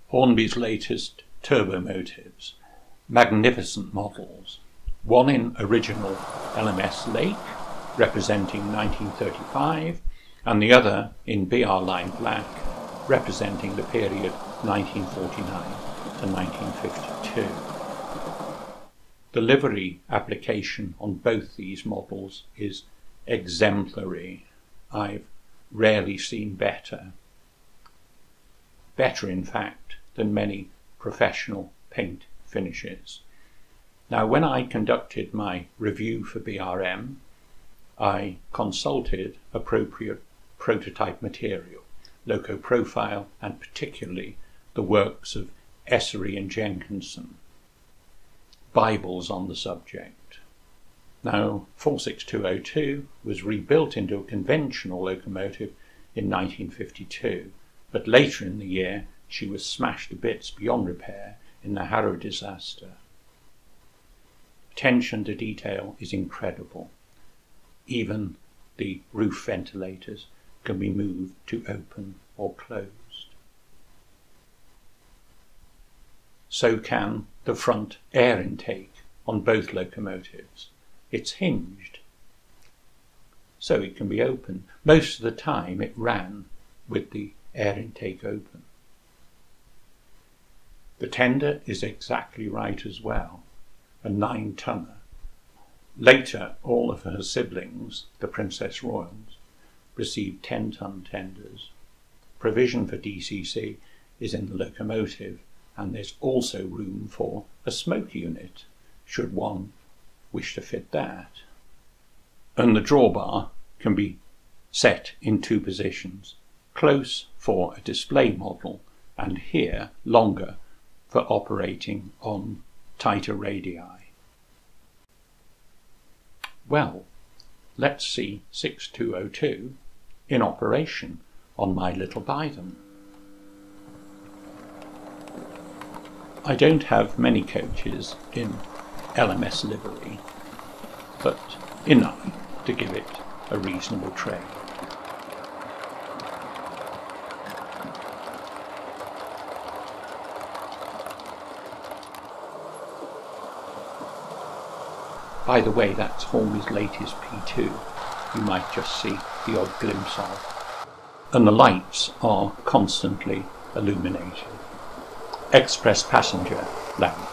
Hornby's latest turbomotives, magnificent models, one in original LMS Lake, representing 1935, and the other in BR Line Black, representing the period 1949 to 1952. The livery application on both these models is exemplary. I've rarely seen better. Better, in fact, than many professional paint finishes. Now, when I conducted my review for BRM, I consulted appropriate prototype material, loco profile, and particularly the works of Essery and Jenkinson, Bibles on the subject. Now, 46202 was rebuilt into a conventional locomotive in 1952, but later in the year she was smashed to bits beyond repair in the Harrow disaster. Attention to detail is incredible. Even the roof ventilators can be moved to open or closed. So can the front air intake on both locomotives. It's hinged, so it can be opened. Most of the time it ran with the air intake open. The tender is exactly right as well, a 9-tonner. Later, all of her siblings, the Princess Royals, received 10-ton tenders. Provision for DCC is in the locomotive, and there's also room for a smoke unit, should one wish to fit that. And the drawbar can be set in 2 positions, close for a display model, and here longer for operating on tighter radii. Well, let's see 6202 in operation on my little Bytham. I don't have many coaches in LMS livery, but enough to give it a reasonable trade. By the way, that's Hornby's latest P2. You might just see the odd glimpse of. And the lights are constantly illuminated. Express passenger lamps.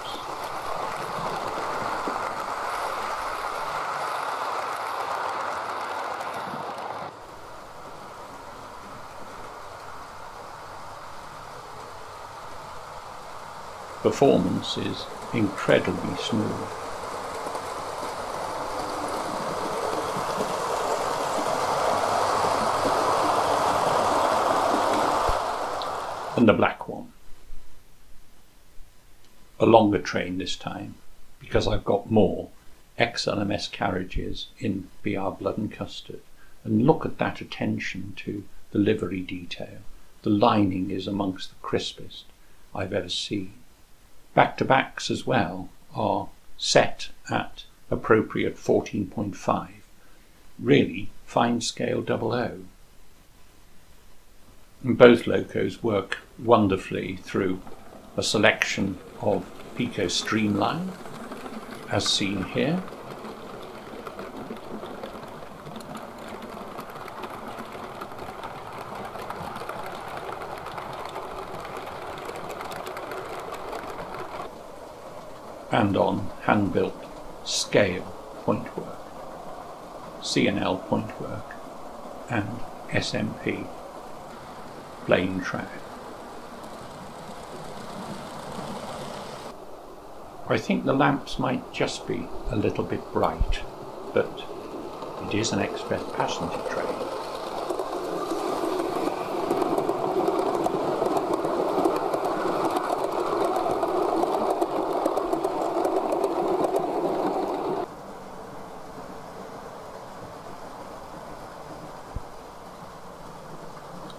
Performance is incredibly smooth. And the black one. A longer train this time, because I've got more XLMS carriages in BR Blood and Custard. And look at that attention to the livery detail. The lining is amongst the crispest I've ever seen. Back-to-backs as well are set at appropriate 14.5. Really fine scale 00. And both locos work wonderfully through a selection of Pico Streamline, as seen here. And on hand-built scale pointwork, CNL pointwork, and SMP plain track. I think the lamps might just be a little bit bright, but it is an express passenger train.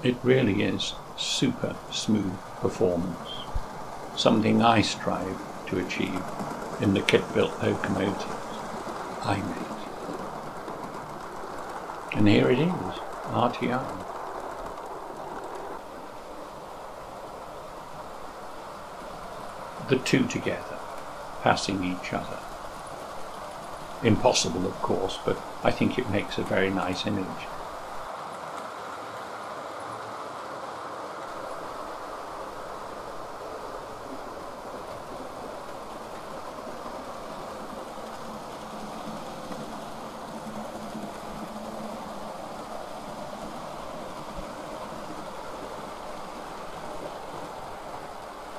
It really is super smooth performance, something I strive to achieve in the kit-built locomotives I made. And here it is, RTR. the two together, passing each other. Impossible, of course, but I think it makes a very nice image.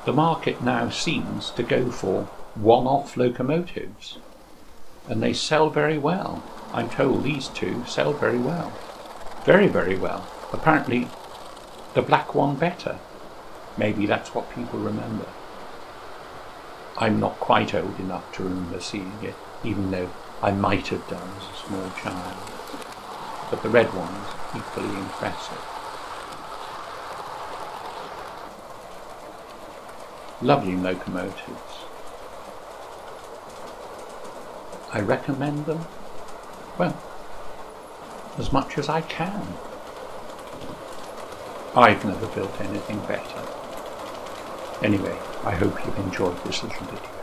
The market now seems to go for one-off locomotives, and they sell very well. I'm told these two sell very well. Very, very well. Apparently the black one better. Maybe that's what people remember. I'm not quite old enough to remember seeing it, even though I might have done as a small child. But the red one's equally impressive. Lovely locomotives. I recommend them, well, as much as I can. I've never built anything better. Anyway, I hope you've enjoyed this little video.